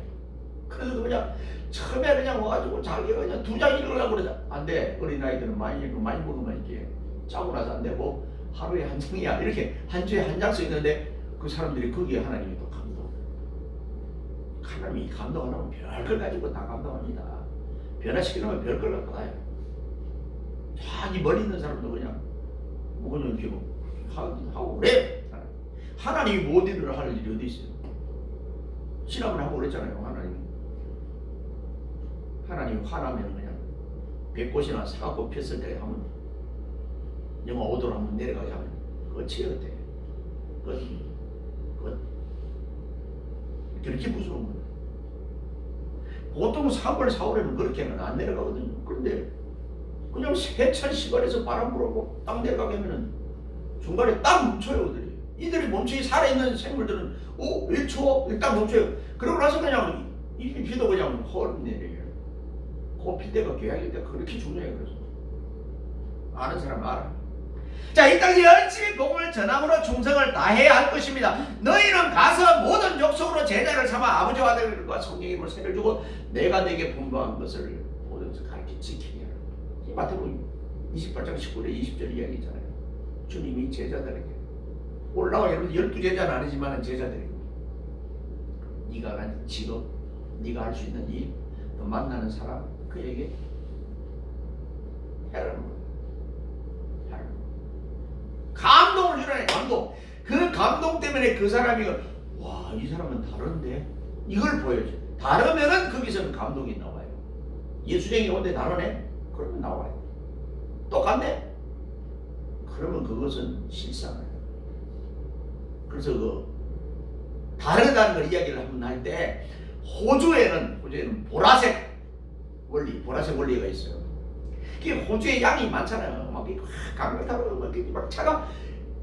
그래서 그냥 처음에 그냥 와가지고 자기가 그냥 2장 읽으려고 그러자 안 돼. 어린아이들은 많이 읽고 많이 먹으면 이렇게 짜고 나서 안 되고 하루에 한 장이야 이렇게 한 주에 한 장씩 있는데 그 사람들이 거기에 하나님이 또 감동. 하나님이 감동 안 하면 별걸 가지고 다 감동합니다. 변화시키려면 별걸 갖고 가요. 저기 멀리 있는 사람도 그냥 뭐 그냥 이렇게 하고 그래. 하나님이 모든 일을 할 일이 어디 있어요? 신학을 하고 그랬잖아요. 하나님 화나면 그냥 백꽃이나 사과꽃 폈을 때 하면 영하 5도로 한번 내려가게 하면 끝이에요. 그때 끝. 그렇게 무서운 거예요. 보통 3월 4월에는 그렇게는 안 내려가거든요. 그런데 그냥 세찬 시간에서 바람 불어고 딱 내려가게 하면은 중간에 딱 멈춰요. 이들이 멈춰 살아있는 생물들은 왜 추워? 딱 멈춰요. 그러고 나서 그냥 이 비도 그냥 헐 내려요. 그 필때가 교양일 때 그렇게 중요해요. 그래서 아는 사람 알아. 자, 이 땅에 열심히 복음을 전함으로 충성을 다해야 할 것입니다. 너희는 가서 모든 족속으로 제자를 삼아 아버지와 아들과 성령의 이름으로 세를 주고 내가 내게 분부한 것을 모든 것을 가르쳐 지키게 하라. 이 마태복음 28장 19절 20절 이야기 있잖아요. 주님이 제자들에게 올라와 여러분 12제자는 아니지만 제자들에게 네가 가진 직업, 네가 할 수 있는 일, 또 만나는 사람 그에게 해라는 거예요. 감동을 주라네. 감동. 그 감동 때문에 그 사람이 와, 이 사람은 다른데 이걸 보여줘. 다르면은 거기서는 감동이 나와요. 예수쟁이 온데 다르네? 그러면 나와요. 똑같네? 그러면 그것은 실상이에요. 그래서 그 다르다는 걸 이야기를 한번 할 때 호주에는 보라색 원리가 있어요. 그게 호주에 양이 많잖아요. 막 강을 타고 막 차가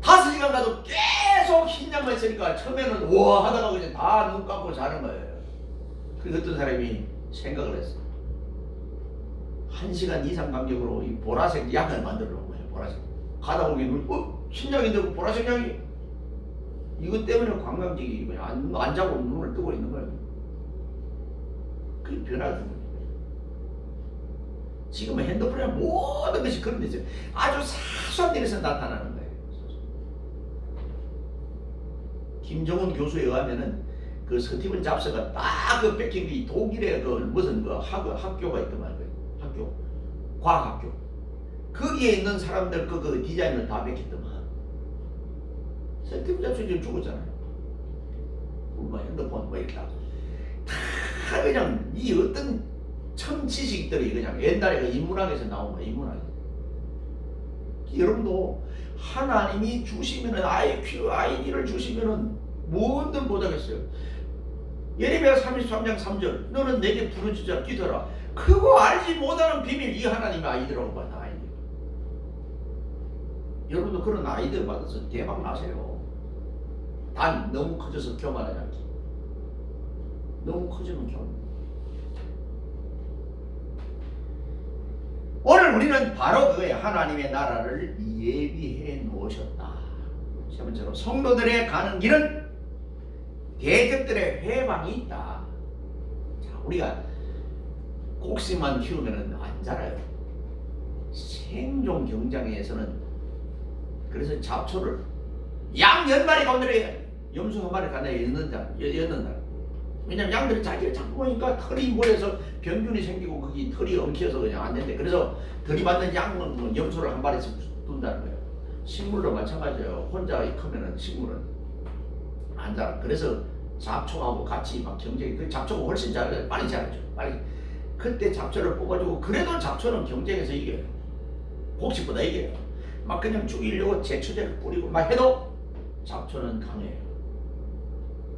5시간 가도 계속 흰 양만 있으니까 처음에는 우와 하다가 그냥 다 눈 감고 자는 거예요. 그래서 어떤 사람이 생각을 했어요. 1시간 이상 간격으로 이 보라색 양을 만들어 놓은 거예요. 보라색. 가다 보면 흰 양인데 보라색 양이 이것 때문에 관광객이 그냥 안 자고 눈을 뜨고 있는 거예요. 그게 변화가 된 거예요. 지금은 핸드폰에 모든 것이 그런 데 있어요. 아주 사소한 일에서 나타나는 거예요. 김정은 교수에 의하면은 그 스티븐 잡스가 딱 그 뺏긴 게 독일의 그 무슨 그 학교가 있단 말이에요. 과학학교. 거기에 있는 사람들 그 디자인을 다 뺏겼더만. 스티븐 잡스 지금 죽었잖아요. 뭐 핸드폰 뭐 이렇게 다 그냥 이 어떤 첨 지식들이 그냥 옛날에 그 인문학에서 나온 거야. 인문학. 여러분도 하나님이 주시면은 IQ, ID를 주시면은 뭐든 못하겠어요. 예레미야 33장 3절 너는 내게 부르짖어 기도라. 그거 알지 못하는 비밀 이 하나님의 아이디라고 봐. 아이디. 여러분도 그런 아이디어 받아서 대박 나세요. 단 너무 커져서 교만하지 않기. 너무 커지면 교만. 오늘 우리는 바로 그의 하나님의 나라를 예비해 놓으셨다. 세 번째로 성도들의 가는 길은 대적들의 회방이 있다. 자, 우리가 곡식만 키우면 안 자라요. 생존 경쟁에서는 그래서 잡초를 양 10마리 가운데 염소 한 마리 가운데 였는다. 왜냐면 양들이 자기를 잡고 보니까 털이 모여서 병균이 생기고 거기 털이 엉켜서 그냥 안 된대. 그래서 들이받는 양은 염소를 한 마리씩 둔다는 거예요. 식물도 마찬가지예요. 혼자 크면은 식물은 안 자라. 그래서 잡초하고 같이 막 경쟁이, 그 잡초가 훨씬 잘 빨리 자라죠. 빨리. 그때 잡초를 뽑아주고, 그래도 잡초는 경쟁에서 이겨요. 곡식보다 이겨요. 막 그냥 죽이려고 제초제를 뿌리고 막 해도 잡초는 강해요.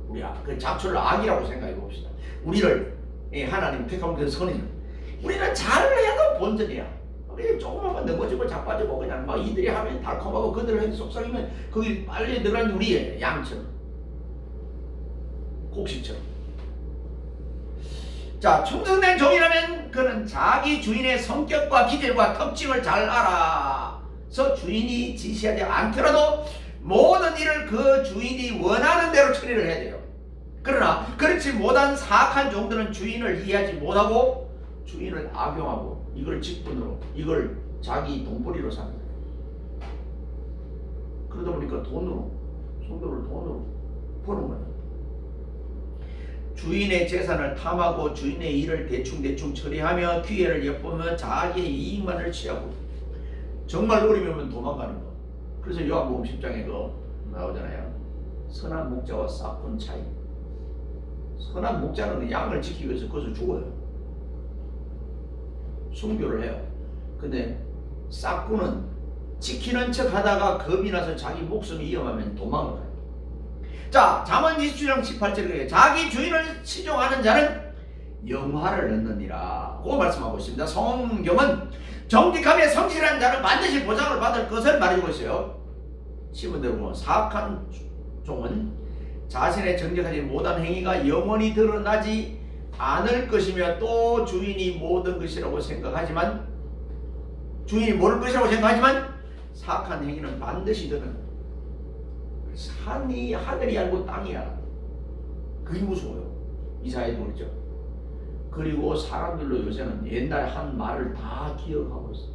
우리 그 잡초를 악이라고 생각해 봅시다. 우리를 하나님 택하면 그 선인, 우리는 잘해도 본전이야. 조금만 넘어지고 자빠지고 그냥 막 이들이 하면 달콤하고 그들 하면 속삭이면 거기 빨리 들어가는 우리의 양처럼, 곡식처럼. 자, 충성된 종이라면 그는 자기 주인의 성격과 기질과 특징을 잘 알아서 주인이 지시하지 않더라도 모든 일을 그 주인이 원하는 대로 처리를 해야 돼요. 그러나 그렇지 못한 사악한 종들은 주인을 이해하지 못하고 주인을 악용하고 이걸 직분으로, 이걸 자기 돈벌이로 사는 거예요. 그러다 보니까 돈으로, 손들을 돈으로 버는 거예요. 주인의 재산을 탐하고 주인의 일을 대충 처리하며 기회를 엿보며 자기의 이익만을 취하고 정말 어려우면 도망가는 거. 그래서 요한복음 10장에 나오잖아요. 선한 목자와 싹군 차이. 선한 목자는 양을 지키기 위해서 그것을 죽어요. 순교를 해요. 근데 싹군은 지키는 척 하다가 겁이 나서 자기 목숨이 위험하면 도망을 가요. 자, 잠언 27장 18절에 그래요. 자기 주인을 치종하는 자는 영화를 얻느니라 고 말씀하고 있습니다. 성경은 정직함에 성실한 자는 반드시 보상을 받을 것을 말해주고 있어요. 시문대로 보면 사악한 종은 자신의 정직하지 못한 행위가 영원히 드러나지 않을 것이며 또 주인이 모든 것이라고 생각하지만, 주인이 모를 것이라고 생각하지만 사악한 행위는 반드시 드러난다. 산이 하늘이 아니고 땅이야. 그게 무서워요. 이사야도 그렇죠. 그리고 사람들로 요새는 옛날에 한 말을 다 기억하고 있어.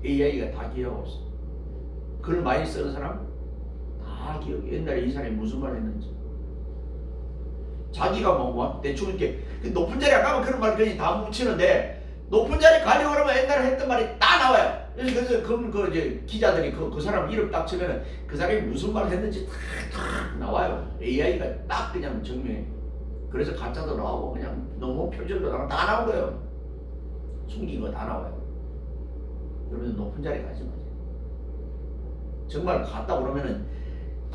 AI가 다 기억하고 있어. 글 많이 쓰는 사람 다 기억. 옛날에 이 사람이 무슨 말 했는지. 자기가 뭐 대충 이렇게 높은 자리에 가면 그런 말 그냥 다 뭉치는데, 높은 자리에 가려고 그러면 옛날에 했던 말이 다 나와요. 그래서 그 이제 기자들이 그 사람 이름 딱 치면은 그 사람이 무슨 말을 했는지 딱 나와요. AI가 딱 그냥 증명해. 그래서 가짜도 나오고 그냥 너무 표절도 나오고 다 나온 거예요. 숨긴 거 다 나와요. 여러분 높은 자리에 가지 마세요. 정말 갔다 그러면은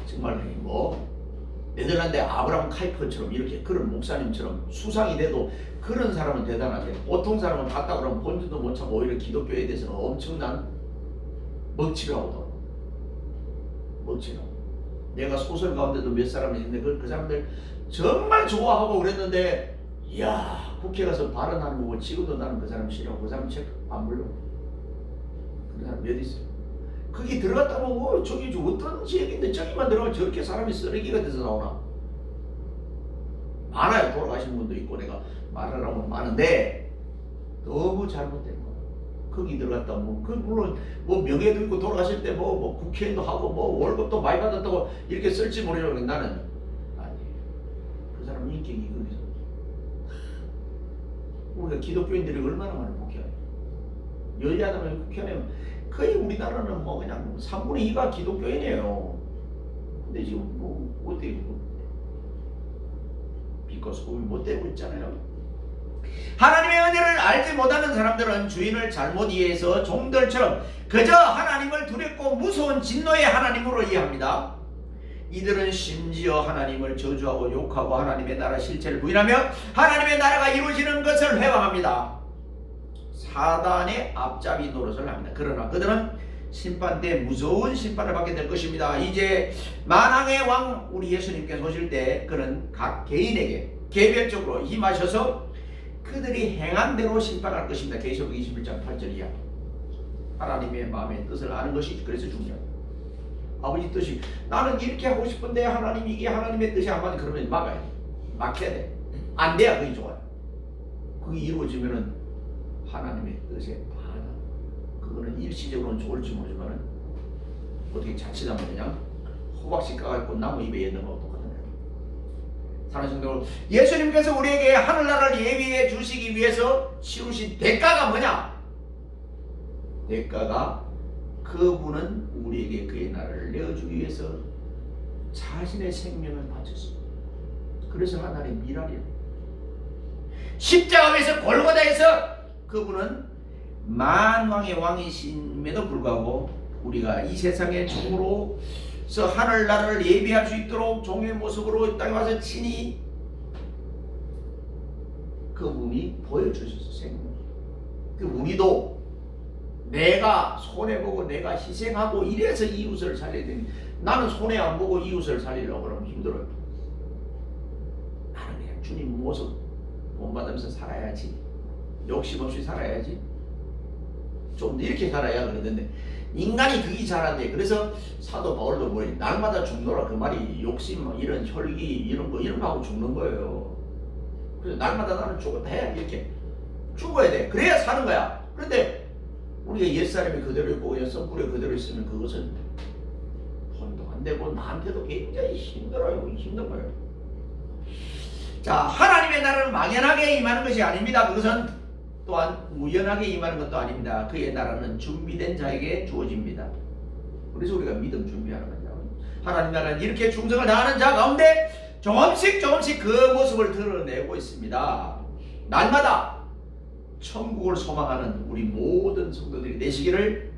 정말 뭐 네덜란드 아브라함 카이퍼처럼 이렇게 그런 목사님처럼 수상이 돼도 그런 사람은 대단하게, 보통 사람은 갔다 그러면 본전도 못 차고 오히려 기독교에 대해서는 엄청난 먹칠을 하고 먹칠을 하고. 내가 소설 가운데도 몇 사람이 있는데 그 사람들 정말 좋아하고 그랬는데, 이야 국회 가서 발언하는 거 보고 지금도 나는 그 사람 싫어하고 그 사람 책 안 불러. 그런 사람 몇 있어요. 거기 들어갔다 보고 저기 어떤 지역인데 저기만 들어가면 저렇게 사람이 쓰레기가 돼서 나오나. 많아요. 돌아가신 분도 있고 내가 말을 하면 많은데 너무 잘못된 거야. 거기 들어갔다 물론 명예도 있고 돌아가실 때 국회의원도 하고 월급도 많이 받았다고 이렇게 쓸지 모르겠는데 나는 아니에요. 그 사람 인격이 거기서. 우리가 기독교인들이 얼마나 많은 국회의원, 여야하면 국회의원 거의 우리나라는 그냥 3분의 2가 기독교인이에요. 근데 지금 어떻게 빛과 소금이 못 되고 있잖아요. 하나님의 은혜를 알지 못하는 사람들은 주인을 잘못 이해해서 종들처럼 그저 하나님을 두렵고 무서운 진노의 하나님으로 이해합니다. 이들은 심지어 하나님을 저주하고 욕하고 하나님의 나라 실체를 부인하며 하나님의 나라가 이루어지는 것을 회방합니다. 사단의 앞잡이 노릇을 합니다. 그러나 그들은 심판 때 무서운 심판을 받게 될 것입니다. 이제 만왕의 왕 우리 예수님께서 오실 때 그는 각 개인에게 개별적으로 임하셔서 그들이 행한 대로 심판할 것입니다. 계시록 21장 8절 이하. 하나님의 마음의 뜻을 아는 것이 그래서 중요해요. 아버지 뜻이 나는 이렇게 하고 싶은데 하나님 이게 하나님의 뜻이 안 맞아 그러면 막아야 돼. 막혀야 돼. 안 돼야 그게 좋아요. 그게 이루어지면은 하나님의 뜻에 반하. 그거는 일시적으로는 좋을지 모르지만은 어떻게 자칫하면 그냥 호박씨 까갖고 나무 입에 있는 거하고 똑같은 거예요. 사랑하는 성도, 예수님께서 우리에게 하늘나라를 예비해 주시기 위해서 치르신 대가가 뭐냐? 대가가 그분은 우리에게 그의 나라를 내어주기 위해서 자신의 생명을 바쳤습니다. 그래서 하나님 일하리라. 십자가에서 골고다에서 그분은 만왕의 왕이심에도 불구하고 우리가 이 세상의 종으로서 하늘나라를 예비할 수 있도록 종의 모습으로 땅에 와서 친히 그분이 보여주셔서 생명. 그 우리도 내가 손해보고 내가 희생하고 이래서 이웃을 살려야 됩니다. 나는 손해 안 보고 이웃을 살리려고 그러면 힘들어요. 나는 그냥 주님 모습 본받으면서 살아야지. 욕심 없이 살아야지. 좀 이렇게 살아야 그러던데 인간이 그게 잘한대. 그래서 사도 바울도 뭐니 날마다 죽노라 그 말이 욕심 이런 혈기 이런 거 하고 죽는 거예요. 그래서 날마다 나는 죽었다 해야 이렇게 죽어야 돼. 그래야 사는 거야. 그런데 우리가 옛사람이 그대로 있고 옛선불에 그대로 있으면 그것은 돈도 안 되고 나한테도 굉장히 힘들어요. 힘든 거예요. 자, 하나님의 나라를 막연하게 임하는 것이 아닙니다. 그것은 또한 우연하게 임하는 것도 아닙니다. 그의 나라는 준비된 자에게 주어집니다. 그래서 우리가 믿음 준비하는 거죠. 하나님 나라는 이렇게 충성을 다하는 자 가운데 조금씩 그 모습을 드러내고 있습니다. 날마다 천국을 소망하는 우리 모든 성도들이 되시기를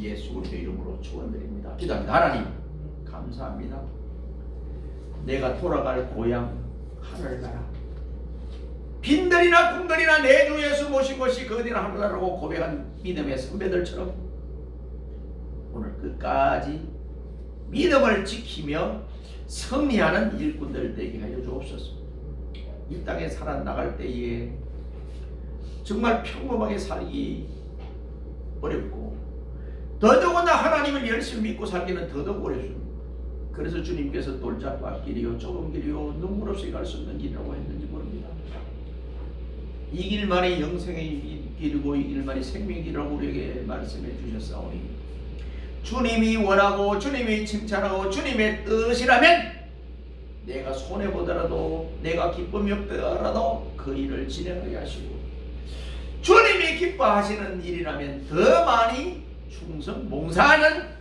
예수 그리스도의 이름으로 축원드립니다. 기도합니다. 하나님 감사합니다. 내가 돌아갈 고향 하늘나라 빈들이나 궁들이나 내 주 예수 모신 것이 그 어디나 하늘나라고 고백한 믿음의 선배들처럼 오늘 끝까지 믿음을 지키며 승리하는 일꾼들 되게 하여 주옵소서. 이 땅에 살아나갈 때에 정말 평범하게 살기 어렵고 더더구나 하나님을 열심히 믿고 살기는 더더욱 어렵습니다. 그래서 주님께서 돌잡고 앞길이요 좁은 길이요 눈물 없이 갈 수 없는 길이라고 했는지 모릅니다. 이 길만이 영생의 길이고 이 길만이 생명의 길이라고 우리에게 말씀해 주셨사오니 주님이 원하고 주님이 칭찬하고 주님의 뜻이라면 내가 손해보더라도 내가 기쁨이 없더라도 그 일을 진행하게 하시고 주님이 기뻐하시는 일이라면 더 많이 충성 봉사하는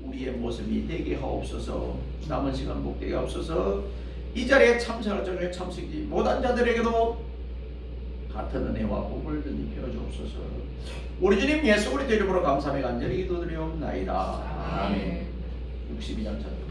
우리의 모습이 되게 하옵소서. 남은 시간 복되게 하옵소서. 이 자리에 참석할 중에 참석이 못한 자들에게도 같은 은혜와 복을 덧입혀 주옵소서. 우리 주님 예수 그리스도 이름으로 감사하며 간절히 기도드리옵나이다. 아멘. 62장 찬송.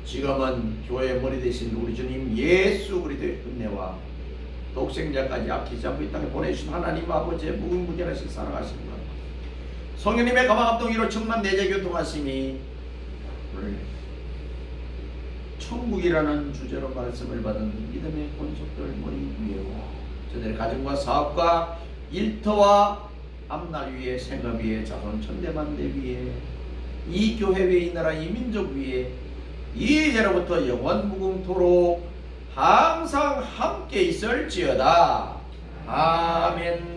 지금은 교회의 머리 되신 우리 주님 예수 그리스도의 은혜와 독생자까지 아끼지 않고 이 땅에 보내주신 하나님 아버지의 무궁무진하신 사랑하심과 성령님의 가마감동이로 충만 내재 교통하심이 오늘 천국이라는 주제로 말씀을 받은 믿음의 권속들 머리 위에와 저들의 가정과 사업과 일터와 앞날 위에 생업 위에 자손 천대만대 위에 이 교회 위에 이 나라 이 민족 위에 이제로부터 영원 무궁토록 항상 함께 있을지어다. 아멘.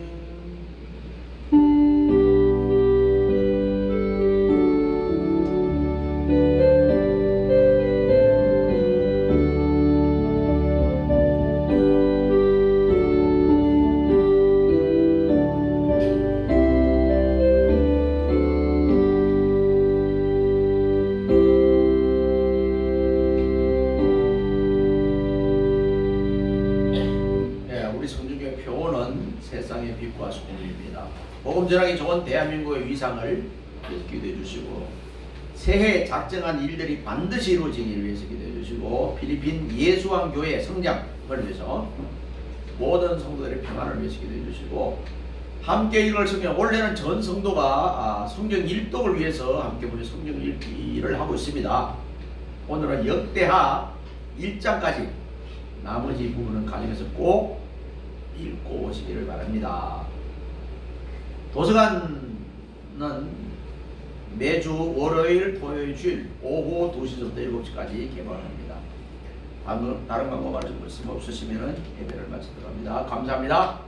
세상의 빛과 소금입니다. 복음 전하기 좋은 대한민국의 위상을 위해서 기도해 주시고 새해 작정한 일들이 반드시 이루어지기를 위해서 기도해 주시고 필리핀 예수왕 교회 성장을 위해서 모든 성도들의 평안을 위해서 기도해 주시고 함께 읽을 성경, 원래는 전 성도가 성경 일독을 위해서 함께 보니 성경 읽기를 하고 있습니다. 오늘은 역대하 1장까지 나머지 부분은 가정에서 꼭 읽고 오시기를 바랍니다. 도서관은 매주 월요일, 토요일, 주일 오후 2시부터 7시까지 개방합니다. 다른 광고 말씀 없으시면 예배를 마치도록 합니다. 감사합니다.